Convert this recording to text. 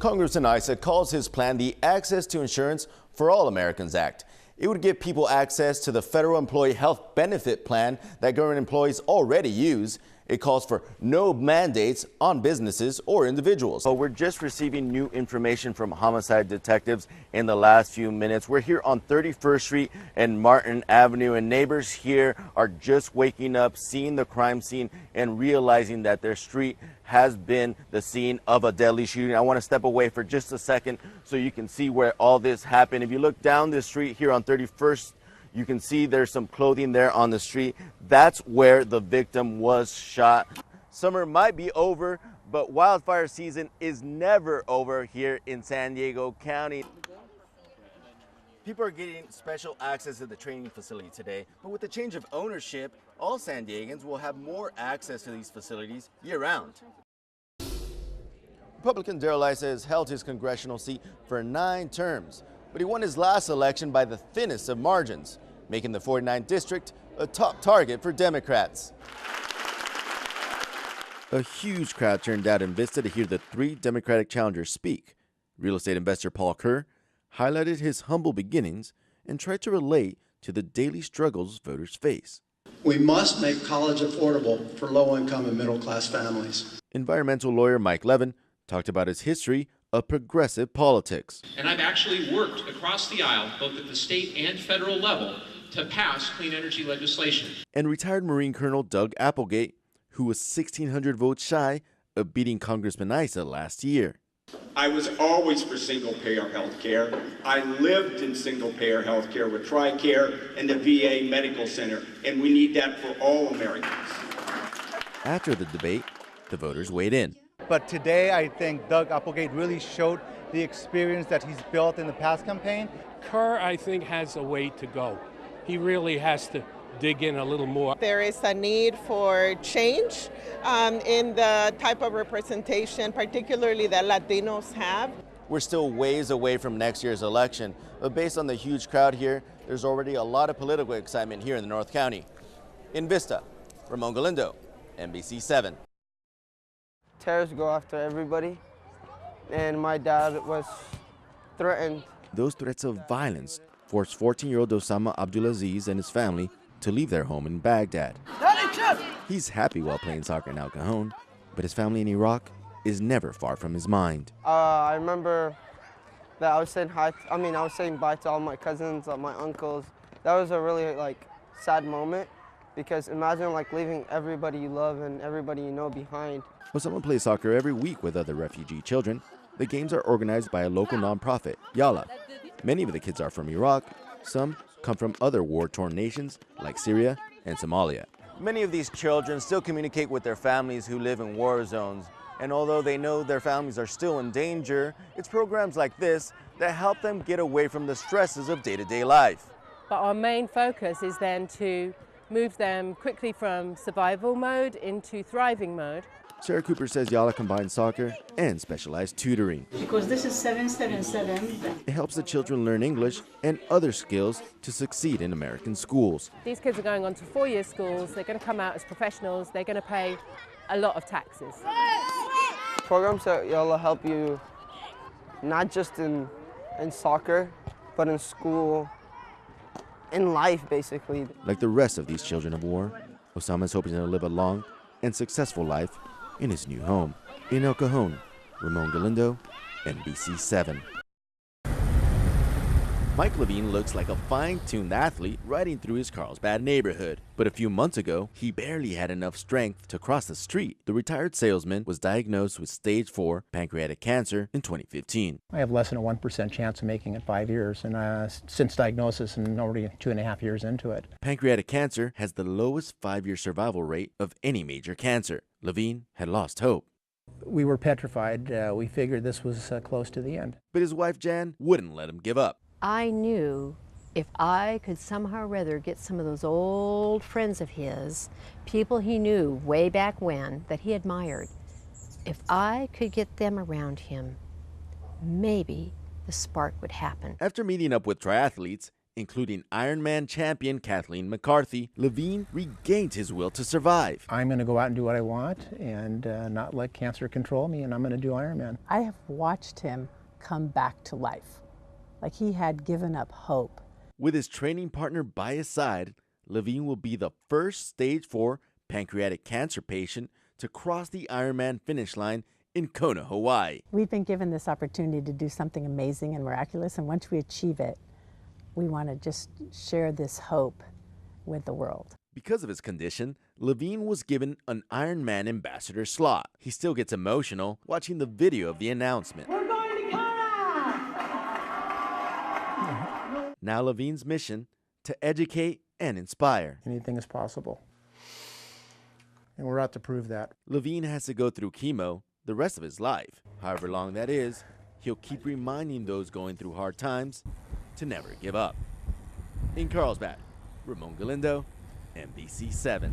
Congressman Issa calls his plan the Access to Insurance for All Americans Act. It would give people access to the federal employee health benefit plan that government employees already use. It calls for no mandates on businesses or individuals. We're just receiving new information from homicide detectives in the last few minutes. We're here on 31st Street and Martin Avenue, and neighbors here are just waking up, seeing the crime scene and realizing that their street has been the scene of a deadly shooting. I want to step away for just a second so you can see where all this happened. If you look down this street here on 31st, you can see there's some clothing there on the street. That's where the victim was shot. Summer might be over, but wildfire season is never over here in San Diego County. People are getting special access to the training facility today, but with the change of ownership, all San Diegans will have more access to these facilities year-round. Republican Darrell Issa has held his congressional seat for 9 terms, but he won his last election by the thinnest of margins, making the 49th district a top target for Democrats. A huge crowd turned out in Vista to hear the 3 Democratic challengers speak. Real estate investor Paul Kerr highlighted his humble beginnings and tried to relate to the daily struggles voters face. We must make college affordable for low-income and middle-class families. Environmental lawyer Mike Levin talked about his history of progressive politics. And I've actually worked across the aisle, both at the state and federal level, to pass clean energy legislation. And retired Marine Colonel Doug Applegate, who was 1,600 votes shy of beating Congressman Issa last year. I was always for single-payer health care. I lived in single-payer health care with TRICARE and the VA Medical Center, and we need that for all Americans. After the debate, the voters weighed in. But today, I think Doug Applegate really showed the experience that he's built in the past campaign. Kerr, I think, has a way to go. He really has to dig in a little more. There is a need for change in the type of representation, particularly that Latinos have. We're still ways away from next year's election, but based on the huge crowd here, there's already a lot of political excitement here in the North County. In Vista, Ramon Galindo, NBC 7. Terrorists go after everybody, and my dad was threatened. Those threats of violence forced 14-year-old Osama Abdulaziz and his family to leave their home in Baghdad. He's happy while playing soccer in El Cajon, but his family in Iraq is never far from his mind. I remember that I was saying I was saying bye to all my cousins, my uncles. That was a really sad moment, because imagine leaving everybody you love and everybody you know behind. Osama plays soccer every week with other refugee children. The games are organized by a local nonprofit, Yala. Many of the kids are from Iraq. Some come from other war-torn nations like Syria and Somalia. Many of these children still communicate with their families who live in war zones. And although they know their families are still in danger, it's programs like this that help them get away from the stresses of day-to-day life. But our main focus is then to move them quickly from survival mode into thriving mode. Sarah Cooper says Yala combines soccer and specialized tutoring. Because this is 777. It helps the children learn English and other skills to succeed in American schools. These kids are going on to 4-year schools. They're going to come out as professionals. They're going to pay a lot of taxes. Programs at Yala help you not just in soccer, but in school, in life, basically. Like the rest of these children of war, Osama is hoping to live a long and successful life in his new home. In El Cajon, Ramon Galindo, NBC 7. Mike Levine looks like a fine-tuned athlete riding through his Carlsbad neighborhood. But a few months ago, he barely had enough strength to cross the street. The retired salesman was diagnosed with stage 4 pancreatic cancer in 2015. I have less than a 1% chance of making it 5 years, and since diagnosis and already 2.5 years into it. Pancreatic cancer has the lowest 5-year survival rate of any major cancer. Levine had lost hope. We were petrified. We figured this was close to the end. But his wife Jan wouldn't let him give up. I knew if I could somehow or rather get some of those old friends of his, people he knew way back when that he admired, if I could get them around him, maybe the spark would happen. After meeting up with triathletes including Ironman champion Kathleen McCarthy, Levine regained his will to survive. I'm going to go out and do what I want and not let cancer control me, and I'm going to do Ironman. I have watched him come back to life, like he had given up hope. With his training partner by his side, Levine will be the first stage 4 pancreatic cancer patient to cross the Ironman finish line in Kona, Hawaii. We've been given this opportunity to do something amazing and miraculous, and once we achieve it, we want to just share this hope with the world. Because of his condition, Levine was given an Ironman ambassador slot. He still gets emotional watching the video of the announcement. We're going to Kona! Now Levine's mission, to educate and inspire. Anything is possible. And we're out to prove that. Levine has to go through chemo the rest of his life. However long that is, he'll keep reminding those going through hard times to never give up. In Carlsbad, Ramon Galindo, NBC 7.